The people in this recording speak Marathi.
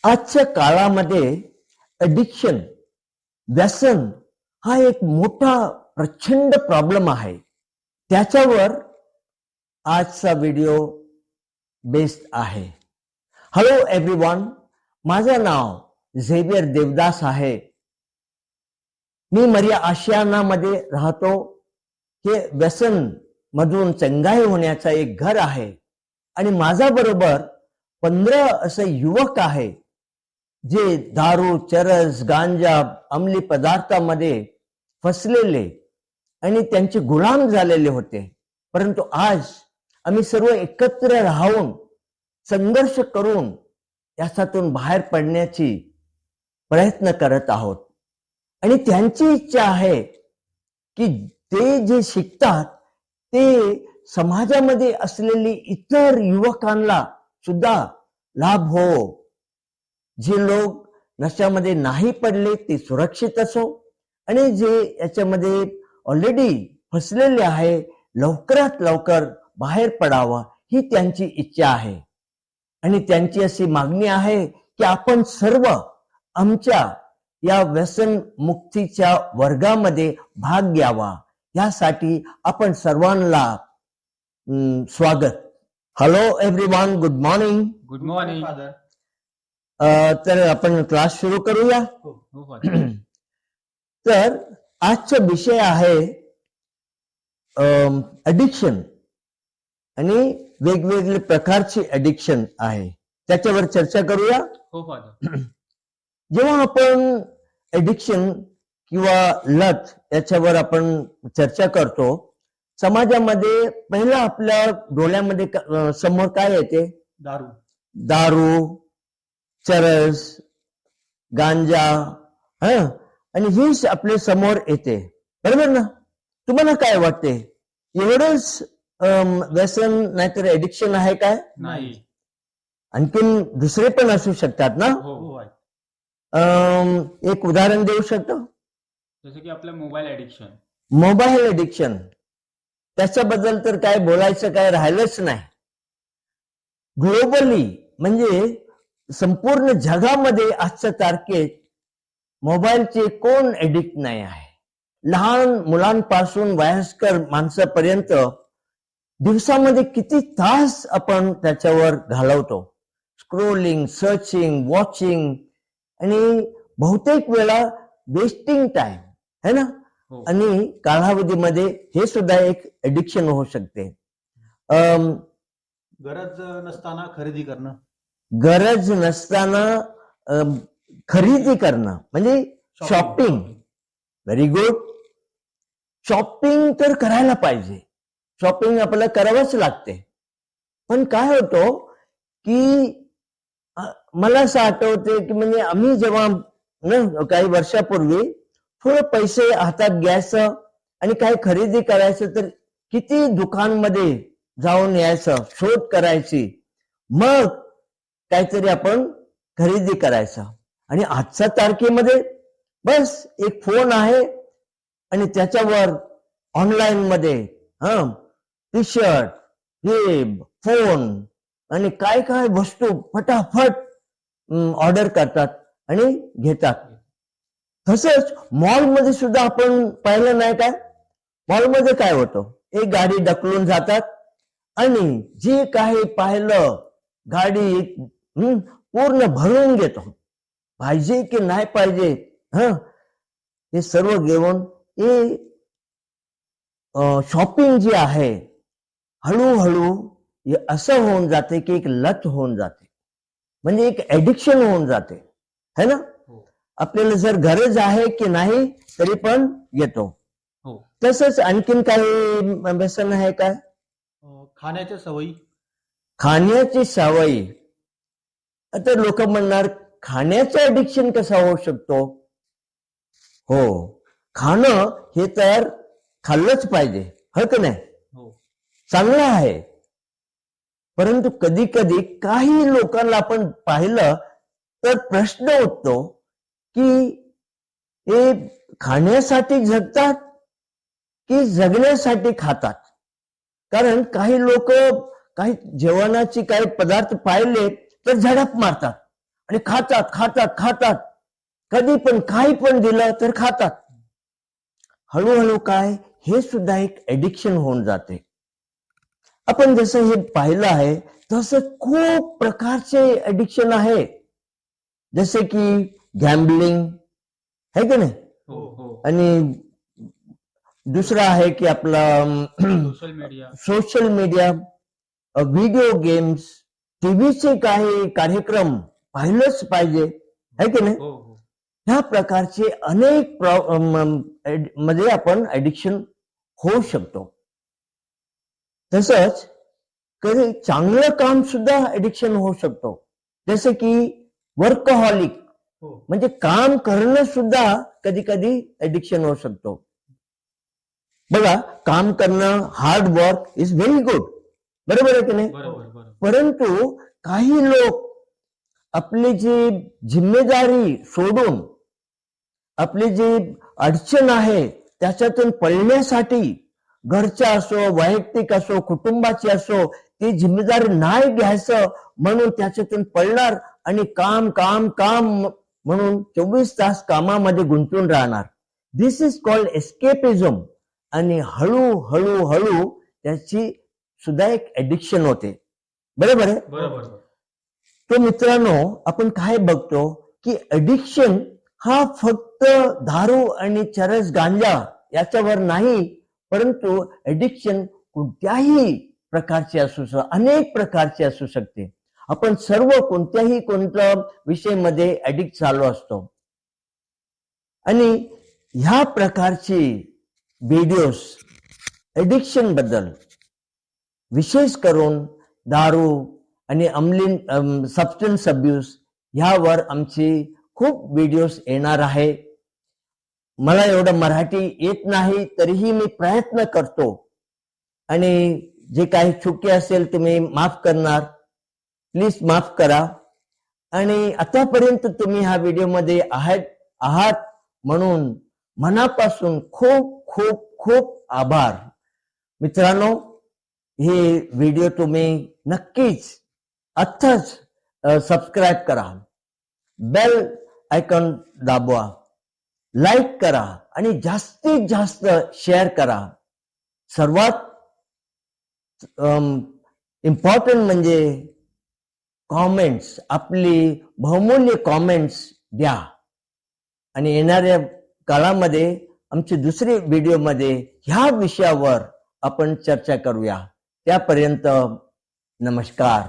आजच्या काळामध्ये ॲडिक्शन, व्यसन हा एक मोठा प्रचंड प्रॉब्लेम आहे. त्याच्यावर आजचा व्हिडिओ बेस्ड आहे. हॅलो एव्हरीवन, माझं नाव झेवियर देवदास आहे. मी मरिया आशियानामध्ये राहतो. हे व्यसन मधून चंगाई होण्याचा एक घर आहे आणि माझ्या बरोबर 15 असे युवक आहे जे दारू, चरस, गांजा, अंमली पदार्थामध्ये फसलेले आणि त्यांचे गुलाम झालेले होते. परंतु आज आम्ही सर्व एकत्र राहून संघर्ष करून याच्यातून बाहेर पडण्याची प्रयत्न करत आहोत. आणि त्यांची इच्छा आहे की ते जे शिकतात ते समाजामध्ये असलेली इतर युवकांना सुद्धा लाभ हो. जे लोक नशामध्ये नाही पडले ते सुरक्षित असो आणि जे याच्यामध्ये ऑलरेडी फसलेले आहे लवकरात लवकर बाहेर पडावा ही त्यांची इच्छा आहे. आणि त्यांची अशी मागणी आहे की आपण सर्व आमच्या या व्यसन मुक्तीच्या वर्गामध्ये भाग घ्यावा. यासाठी आपण सर्वांना स्वागत. Hello everyone, good morning. Good morning father. तर आपण क्लास सुरू करूया. तर आजचा विषय आहे ॲडिक्शन आणि वेगवेगळे प्रकारची ॲडिक्शन आहे, त्याच्यावर चर्चा करूया. हो फादर. जेव्हा आपण ॲडिक्शन किंवा लत याच्यावर आपण चर्चा करतो, समाजामध्ये पहिला आपल्या डोळ्यामध्ये समोर काय येते? दारू, चरस, गांजा, आणि हेच आपल्या समोर येते, बरोबर ना? तुम्हाला काय वाटते, एवढंच व्यसन नाहीतर ॲडिक्शन आहे काय? नाही, आणखीन दुसरे पण असू शकतात ना? हो. एक उदाहरण देऊ शकतो? जसं की आपलं मोबाईल ॲडिक्शन. मोबाईल ॲडिक्शन, त्याच्याबद्दल तर काय बोलायचं काय राहिलंच नाही. ग्लोबली म्हणजे संपूर्ण जगामध्ये आजच्या तारखेत मोबाईलचे कोण ॲडिक्ट नाही आहे. लहान मुलांपासून वयस्कर माणसापर्यंत दिवसामध्ये किती तास आपण त्याच्यावर घालवतो. स्क्रोलिंग, सर्चिंग, वॉचिंग आणि बहुतेक वेळा वेस्टिंग टाइम है ना. आणि कालावधीमध्ये हे सुद्धा एक ॲडिक्शन होऊ शकते. गरज नसताना खरेदी करणं. गरज नसताना खरेदी करणं म्हणजे शॉपिंग. Very good. शॉपिंग तर करायला पाहिजे, शॉपिंग आपल्याला करावंच लागते. पण काय होतं की मला असं आठवते की म्हणजे आम्ही जेव्हा काही वर्षापूर्वी थोडं पैसे हातात घ्यायचं आणि काही खरेदी करायचं तर किती दुकानमध्ये जाऊन यायचं, शोध करायची, मग काहीतरी आपण खरेदी करायचं. आणि आजच्या तारखेमध्ये बस एक फोन आहे आणि त्याच्यावर ऑनलाईन मध्ये टी शर्ट, हे फोन आणि काय काय वस्तू फटाफट ऑर्डर करतात आणि घेतात. तसंच मॉलमध्ये सुद्धा आपण पाहिलं नाही काय? मॉलमध्ये काय होतं, एक गाडी ढकलून जातात आणि जे काही पाहिलं गाडी पूर्ण भरून घेतो, पाहिजे की नाही पाहिजे हे सर्व घेऊन हे शॉपिंग जी आहे हळूहळू असं होऊन जाते की एक लत होऊन जाते, म्हणजे एक ॲडिक्शन होऊन जाते, है ना. आपल्याला जर गरज आहे की नाही तरी पण येतो. तसंच आणखीन काही व्यसन आहे काय? खाण्याच्या सवयी. खाण्याची सवयी. आता लोक म्हणणार खाण्याचं ॲडिक्शन कसं होऊ शकतो? हो, खाणं हे तर खाल्लंच पाहिजे, हो की नाही? चांगलं आहे. परंतु कधी कधी काही लोकांना आपण पाहिलं तर प्रश्न उठतो की हे खाण्यासाठी जगतात की जगण्यासाठी खातात. कारण काही लोक काही जेवणाचे काही पदार्थ पाहिले तर झडप मारतात आणि खातात खातात खातात, कधी पण काही पण दिलं तर खातात. हळूहळू काय, हे सुद्धा एक एडिक्शन होऊन जाते. आपण जसं हे पाहिलं आहे तसं खूप प्रकारचे एडिक्शन आहे, जसे की गॅम्बलिंग है की नाही, हो हो आणि दुसरा आहे की आपला social media. Social media, video games, टीव्हीचे काही कार्यक्रम पाहिलंच पाहिजे है की नाही. हो हो ह्या प्रकारचे अनेक मध्ये आपण एडिक्शन होऊ शकतो. तसंच कधी चांगलं काम सुद्धा एडिक्शन होऊ शकतो, जसे की वर्कहॉलिक, हो म्हणजे काम करणं सुद्धा कधी कधी एडिक्शन होऊ शकतो. बघा, काम करणं, hard work is very good, बरोबर आहे की नाही. बरोबर बरोबर. परंतु काही लोक आपली जी जिम्मेदारी सोडून, आपली जी अडचण आहे त्याच्यातून पळण्यासाठी, घरच्या असो, वैयक्तिक असो, कुटुंबाची असो, ती जिम्मेदारी नाही घ्यायचं म्हणून त्याच्यातून पळणार आणि काम काम काम म्हणून 24 तास कामामध्ये गुंतून राहणार. दिस इज कॉल्ड एस्केपिझम. आणि हळू हळू त्याची सुद्धा एक एडिक्शन होते, बरोबर आहे. बरोबर तो मित्रांनो, आपण काय बघतो की एडिक्शन हा फक्त दारू आणि चरस गांजा याच्यावर नाही, परंतु एडिक्शन कोणत्याही प्रकारचे असू शकते, अनेक प्रकारचे असू शकते. आपण सर्व कोणत्या विषयामध्ये एडिक्ट झालो असतो. आणि ह्या प्रकारची व्हिडिओज एडिक्शन बद्दल, विशेष करून दारू आणि अंमली सबस्टन्स अब्यूज, ह्यावर आमची खूप व्हिडिओज येणार आहे. मला एवढं मराठी येत नाही, तरीही मी प्रयत्न करतो, आणि जे काही चुकी असेल तुम्ही माफ करणार, प्लीज माफ करा. आणि आतापर्यंत तुम्ही ह्या व्हिडिओमध्ये आहात म्हणून मनापासून खूप खूप खूप आभार. मित्रांनो, हे व्हिडिओ तुम्ही नक्कीच आत्ताच सबस्क्राईब करा, बेल आयकॉन दाबवा, लाईक करा आणि जास्तीत जास्त शेअर करा. सर्वात इम्पॉर्टंट म्हणजे कॉमेंट्स, आपली बहुमूल्य कॉमेंट्स द्या. आणि येणाऱ्या काळामध्ये आमची दुसरी व्हिडिओमध्ये ह्या विषयावर आपण चर्चा करूया. त्यापर्यंत नमस्कार.